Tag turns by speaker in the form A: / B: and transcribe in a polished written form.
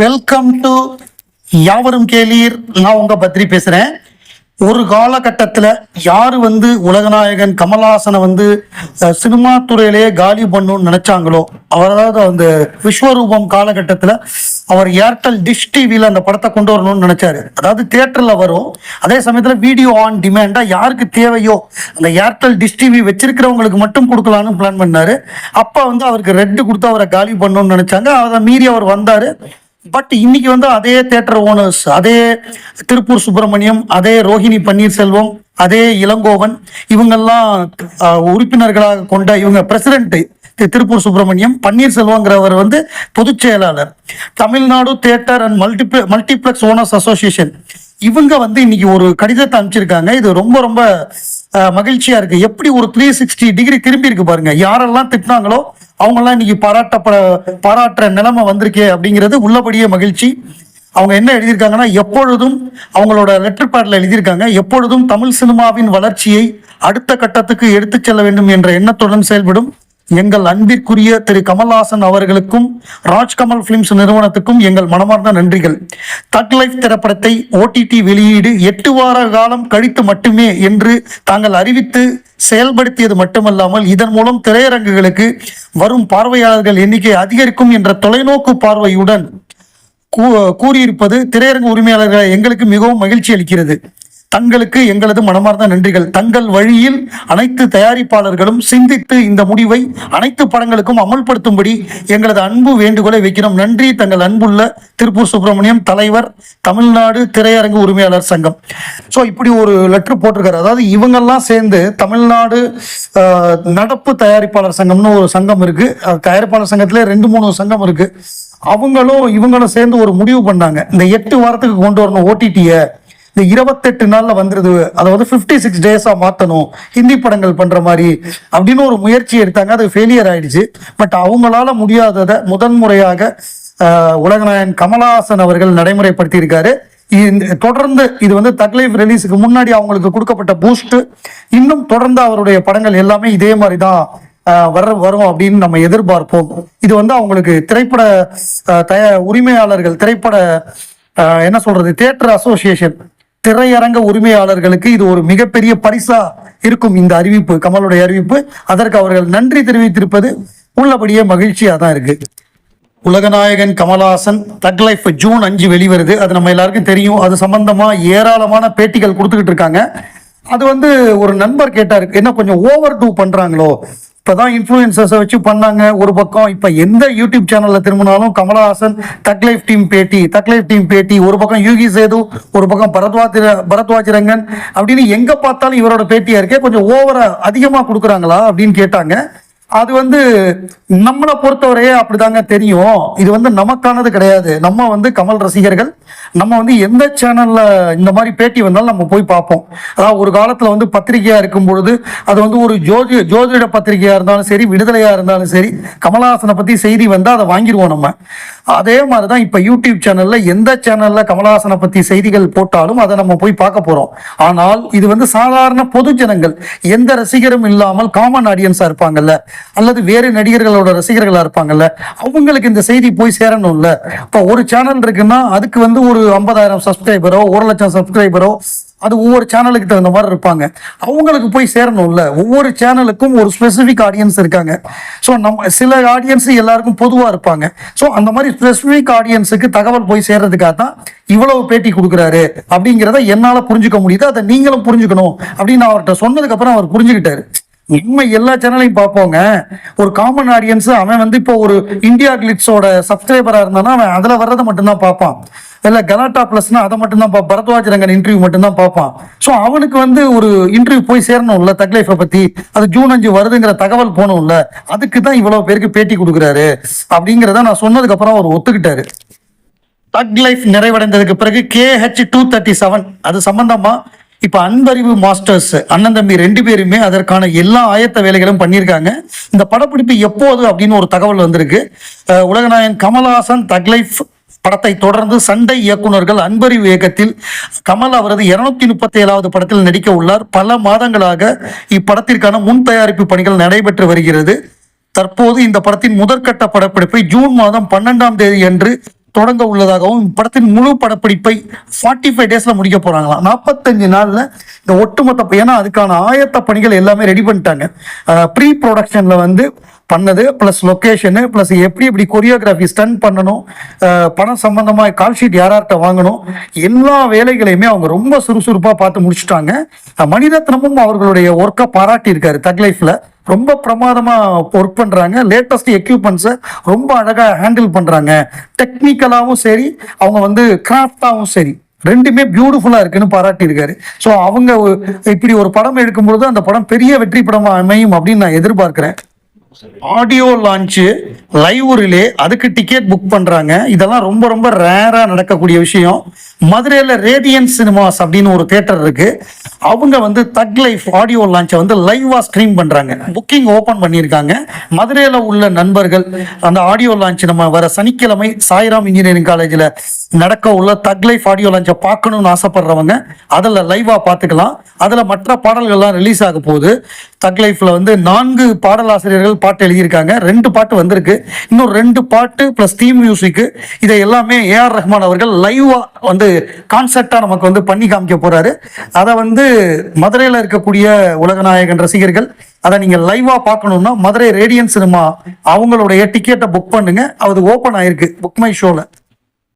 A: Welcome to யாவரும் கேளீர். நான் உங்க பத்ரி பேசுறேன். ஒரு காலகட்டத்தில் யாரு உலகநாயகன் கமல்ஹாசனை சினிமா துறையிலேயே காலி பண்ணணும்னு நினைச்சாங்களோ, அதாவது அந்த விஸ்வரூபம் காலகட்டத்தில் அவர் ஏர்டெல் டிஷ் டிவியில் அந்த படத்தை கொண்டு வரணும்னு நினைச்சாரு. அதாவது தியேட்டரில் வரும், அதே சமயத்தில் வீடியோ ஆன் டிமாண்டா யாருக்கு தேவையோ அந்த ஏர்டெல் டிஷ் டிவி வச்சிருக்கிறவங்களுக்கு மட்டும் கொடுக்கலான்னு பிளான் பண்ணாரு. அப்போ அவருக்கு ரெட்டு கொடுத்து அவரை காலி பண்ணணும்னு நினைச்சாங்க. அதை மீறி அவர் வந்தாரு. பட் இன்னைக்கு அதே தியேட்டர் ஓனர்ஸ், அதே திருப்பூர் சுப்பிரமணியம், அதே ரோஹிணி பன்னீர்செல்வம், அதே இளங்கோவன், இவங்கெல்லாம் உறுப்பினர்களாக கொண்ட இவங்க பிரசிடென்ட் திருப்பூர் சுப்பிரமணியம், பன்னீர்செல்வங்கிறவர் பொதுச் செயலாளர், Tamil Nadu theatre and multiplex owners association. இவங்க இன்னைக்கு ஒரு கடிதத்தை அனுப்பிச்சிருக்காங்க. இது ரொம்ப ரொம்ப மகிழ்ச்சியா இருக்கு. எப்படி ஒரு 360 டிகிரி திரும்பி இருக்கு பாருங்க. யாரெல்லாம் திட்டினாங்களோ அவங்கெல்லாம் இன்னைக்கு பாராட்டுற நிலைமை வந்திருக்கே அப்படிங்கிறது உள்ளபடியே மகிழ்ச்சி. அவங்க என்ன எழுதியிருக்காங்கன்னா, எப்பொழுதும் அவங்களோட லெட்டர் பேட்ல எழுதியிருக்காங்க, எப்பொழுதும் தமிழ் சினிமாவின் வளர்ச்சியை அடுத்த கட்டத்துக்கு எடுத்துச் செல்ல வேண்டும் என்ற எண்ணத்துடன் செயல்படும் எங்கள் அன்பிற்குரிய திரு கமல்ஹாசன் அவர்களுக்கும் ராஜ்கமல் பிலிம்ஸ் நிறுவனத்துக்கும் எங்கள் மனமார்ந்த நன்றிகள். தக் லைஃப் திரைப்படத்தை OTT வெளியீடு 8 வார காலம் கழித்து மட்டுமே என்று தாங்கள் அறிவித்து செயல்படுத்தியது மட்டுமல்லாமல் இதன் மூலம் திரையரங்குகளுக்கு வரும் பார்வையாளர்கள் எண்ணிக்கை அதிகரிக்கும் என்ற தொலைநோக்கு பார்வையுடன் கூறியிருப்பது திரையரங்கு உரிமையாளர்களை எங்களுக்கு மிகவும் மகிழ்ச்சி அளிக்கிறது. தங்களுக்கு எங்களது மனமார்ந்த நன்றிகள். தங்கள் வழியில் அனைத்து தயாரிப்பாளர்களும் சிந்தித்து இந்த முடிவை அனைத்து படங்களுக்கும் அமல்படுத்தும்படி எங்களது அன்பு வேண்டுகோளை வைக்கிறோம். நன்றி. தங்கள் அன்புள்ள திருப்பூர் சுப்பிரமணியம், தலைவர், தமிழ்நாடு திரையரங்கு உரிமையாளர் சங்கம். ஸோ இப்படி ஒரு லெட்டர் போட்டிருக்காரு. அதாவது இவங்கெல்லாம் சேர்ந்து தமிழ்நாடு நடப்பு தயாரிப்பாளர் சங்கம்னு ஒரு சங்கம் இருக்கு. தயாரிப்பாளர் சங்கத்திலே 2-3 சங்கம் இருக்கு. இவங்களும் சேர்ந்து ஒரு முடிவு பண்ணாங்க. இந்த 8 வாரத்துக்கு கொண்டு வரணும் OTT-ய. இந்த 28 நாள்ல வந்துருது, அதாவது 56 டேஸா மாத்தணும் ஹிந்தி படங்கள் பண்ற மாதிரி அப்படின்னு ஒரு முயற்சி எடுத்தாங்க. அது ஃபெயிலியர் ஆயிடுச்சு. பட் அவங்களால முடியாததை முதன்முறையாக உலகநாயகன் கமல்ஹாசன் அவர்கள் நடைமுறைப்படுத்தி இருக்காரு. தொடர்ந்து இது தக் லைஃப் ரிலீஸுக்கு முன்னாடி அவங்களுக்கு கொடுக்கப்பட்ட பூஸ்ட். இன்னும் தொடர்ந்து அவருடைய படங்கள் எல்லாமே இதே மாதிரி தான் வரும் அப்படின்னு நம்ம எதிர்பார்ப்போம். இது அவங்களுக்கு திரைப்பட உரிமையாளர்கள், தியேட்டர் அசோசியேஷன், திரையரங்க உரிமையாளர்களுக்கு இது ஒரு மிகப்பெரிய பரிசா இருக்கும். இந்த அறிவிப்பு, கமலுடைய அறிவிப்பு, அதற்கு அவர்கள் நன்றி தெரிவித்திருப்பது உள்ளபடியே மகிழ்ச்சியா தான் இருக்கு. உலகநாயகன் கமல்ஹாசன் தக் லைஃப் ஜூன் 5 வெளிவருது. அது நம்ம எல்லாருக்கும் தெரியும். அது சம்பந்தமா ஏராளமான பேட்டிகள் கொடுத்துக்கிட்டு இருக்காங்க. அது ஒரு நண்பர் கேட்டாரு, என்ன கொஞ்சம் ஓவர் டூ பண்றாங்களோ, இப்பதான் இன்ஃப்ளூயன்சர்ஸை வச்சு பண்ணாங்க ஒரு பக்கம், இப்ப எந்த யூடியூப் சேனல்ல திரும்பினாலும் கமல்ஹாசன் தக் லைஃப் டீம் பேட்டி, ஒரு பக்கம் யூகி சேது, ஒரு பக்கம் பரத்வாஜ் ரங்கன் அப்படின்னு எங்க பார்த்தாலும் இவரோட பேட்டியா இருக்கே, கொஞ்சம் ஓவரா அதிகமா கொடுக்குறாங்களா அப்படின்னு கேட்டாங்க. அது நம்மளை பொறுத்தவரையே அப்படிதாங்க தெரியும். இது நமக்கானது கிடையாது. நம்ம கமல் ரசிகர்கள், நம்ம எந்த சேனல்ல இந்த மாதிரி பேட்டி வந்தாலும் நம்ம போய் பார்ப்போம். அதாவது ஒரு காலத்துல பத்திரிகையா இருக்கும் பொழுது அது ஒரு ஜோதிட பத்திரிகையா இருந்தாலும் சரி, விடுதலையா இருந்தாலும் சரி, கமல்ஹாசனை பத்தி செய்தி வந்தா அதை வாங்கிடுவோம் நம்ம. அதே மாதிரிதான் இப்ப யூடியூப் சேனல்ல எந்த சேனல்ல கமல்ஹாசனை பத்தி செய்திகள் போட்டாலும் அதை நம்ம போய் பார்க்க போறோம். ஆனால் இது சாதாரண பொது ஜனங்கள், எந்த ரசிகரும் இல்லாமல் காமன் ஆடியன்ஸா இருப்பாங்கல்ல, அல்லது வேறு நடிகர்களோட ரசிகர்களா இருப்பாங்கல்ல, அவங்களுக்கு இந்த செய்தி போய் சேரணும்ல. இப்ப ஒரு சேனல் இருக்குன்னா அதுக்கு ஒரு 50,000 சப்ஸ்கிரைபரோ 1,00,000 சப்ஸ்கிரைபரோ, அது ஒவ்வொரு சேனலுக்கு தகுந்த மாதிரி இருப்பாங்க. அவங்களுக்கு போய் சேரணும்ல. ஒவ்வொரு சேனலுக்கும் ஒரு ஸ்பெசிபிக் ஆடியன்ஸ் இருக்காங்க. ஸோ நம்ம சில ஆடியன்ஸ் எல்லாருக்கும் பொதுவாக இருப்பாங்க. ஸோ அந்த மாதிரி ஸ்பெசிபிக் ஆடியன்ஸுக்கு தகவல் போய் சேர்றதுக்காக தான் இவ்வளவு பேட்டி கொடுக்குறாரு அப்படிங்கிறத என்னால் புரிஞ்சுக்க முடியுது. அதை நீங்களும் புரிஞ்சுக்கணும் அப்படின்னு அவர்கிட்ட சொன்னதுக்கு அப்புறம் அவர் புரிஞ்சுக்கிட்டாரு. நம்ம எல்லா சேனலையும் பார்ப்போங்க. ஒரு காமன் ஆடியன்ஸ் அவன் இப்போ ஒரு இந்தியா கிளிட்ஸோட சப்ஸ்கிரைபரா இருந்தானா அவன் அதுல வர்றதை மட்டும்தான் பார்ப்பான். இல்ல கலாட்டா பிளஸ்னா அதை மட்டும்தான் பரத்வாஜ் ரங்கன் இன்டர்வியூ மட்டும்தான் பார்ப்பான். ஸோ அவனுக்கு ஒரு இன்டர்வியூ போய் சேரணும்ல, தக் லைஃபை பத்தி அது ஜூன் 5 வருதுங்கிற தகவல் போகணும்ல. அதுக்கு தான் இவ்வளவு பேருக்கு பேட்டி கொடுக்குறாரு அப்படிங்கிறத நான் சொன்னதுக்கு அப்புறம் அவர் ஒத்துக்கிட்டாரு. தக் லைஃப் நிறைவடைந்ததுக்கு பிறகு KH237 அது சம்பந்தமா இப்ப அன்பறிவு மாஸ்டர்ஸ் அண்ணன் தம்பி 2 பேருமே அதற்கான எல்லா ஆயத்த வேலைகளும் பண்ணியிருக்காங்க. இந்த படப்பிடிப்பு எப்போது அப்படின்னு ஒரு தகவல் வந்திருக்கு. உலகநாயகன் கமல்ஹாசன் தக் லைஃப் படத்தை தொடர்ந்து சண்டை இயக்குநர்கள் அன்பறிவு இயக்கத்தில் கமல் அவரது 237வது படத்தில் நடிக்க உள்ளார். பல மாதங்களாக இப்படத்திற்கான முன் தயாரிப்பு பணிகள் நடைபெற்று வருகிறது. தற்போது இந்த படத்தின் முதற்கட்ட படப்பிடிப்பை ஜூன் மாதம் 12ஆம் தேதி அன்று தொடங்க உள்ளதாகவும் படத்தின் முழு படப்பிடிப்பை 45 டேஸ்ல முடிக்க போறாங்களாம். 45 நாள்ல இந்த ஒட்டுமொத்த, ஏன்னா அதுக்கான ஆயத்த பணிகள் எல்லாமே ரெடி பண்ணிட்டாங்க. ப்ரீ ப்ரொடக்ஷன்ல வந்து பண்ணது ப்ளஸ் லொக்கேஷனு ப்ளஸ் எப்படி கொரியோகிராஃபி ஸ்டன் பண்ணணும், பணம் சம்பந்தமாக கால் ஷீட் யார்கிட்ட வாங்கணும், எல்லா வேலைகளையுமே அவங்க ரொம்ப சுறுசுறுப்பாக பார்த்து முடிச்சுட்டாங்க. மணிரத்னமும் அவர்களுடைய ஒர்க்கை பாராட்டியிருக்காரு. தக் லைஃப்ல ரொம்ப பிரமாதமாக ஒர்க் பண்ணுறாங்க. லேட்டஸ்ட் எக்யூப்மெண்ட்ஸை ரொம்ப அழகாக ஹேண்டில் பண்ணுறாங்க. டெக்னிக்கலாகவும் சரி, அவங்க வந்து கிராஃப்டாகவும் சரி, ரெண்டுமே பியூட்டிஃபுல்லா இருக்குன்னு பாராட்டியிருக்காரு. ஸோ அவங்க இப்படி ஒரு படம் எடுக்கும்பொழுது அந்த படம் பெரிய வெற்றி படமாக அமையும் அப்படின்னு நான் எதிர்பார்க்கிறேன். ஆடியோ லான்ச்சு, லைவ் ரிலே, அதுக்கு டிக்கெட் புக் பண்றாங்க. இதெல்லாம் ரொம்ப ரொம்ப ரேரா நடக்கக்கூடிய விஷயம். மதுரையில் ரேடியன்ஸ் சினிமாஸ் அப்படின்னு ஒரு தியேட்டர் இருக்கு. அவங்க வந்து தக் லைஃப் ஆடியோ லான்ச்சை வந்து லைவா ஸ்ட்ரீம் பண்றாங்க. புக்கிங் ஓபன் பண்ணியிருக்காங்க. மதுரையில் உள்ள நண்பர்கள் அந்த ஆடியோ லான்ச் நம்ம வர சனிக்கிழமை சாய்ராம் இன்ஜினியரிங் காலேஜில் நடக்க உள்ள தக் லைஃப் ஆடியோ லான்ச்சை பார்க்கணும்னு ஆசைப்படுறவங்க அதில் லைவா பார்த்துக்கலாம். அதில் மற்ற பாடல்கள்லாம் ரிலீஸ் ஆக போகுது. தக் லைஃப்ல வந்து 4 பாடலாசிரியர்கள் பாட்டு எழுதியிருக்காங்க. 2 பாட்டு வந்திருக்கு. இன்னும் 2 பாட்டு பிளஸ் தீம் மியூசிக், இதை எல்லாமே ஏஆர் ரஹ்மான் அவர்கள் லைவா வந்து கான்செப்டா நமக்கு வந்து பண்ணி காமிக்க போறாரு. அதை வந்து மதுரையில் இருக்கக்கூடிய உலகநாயகன் ரசிகர்கள் அதை நீங்க லைவா பார்க்கணும்னா மதுரை ரேடியன் சினிமா அவங்களுடைய டிக்கெட்டை புக் பண்ணுங்க. அது ஓப்பன் ஆயிருக்கு புக் மை ஷோல.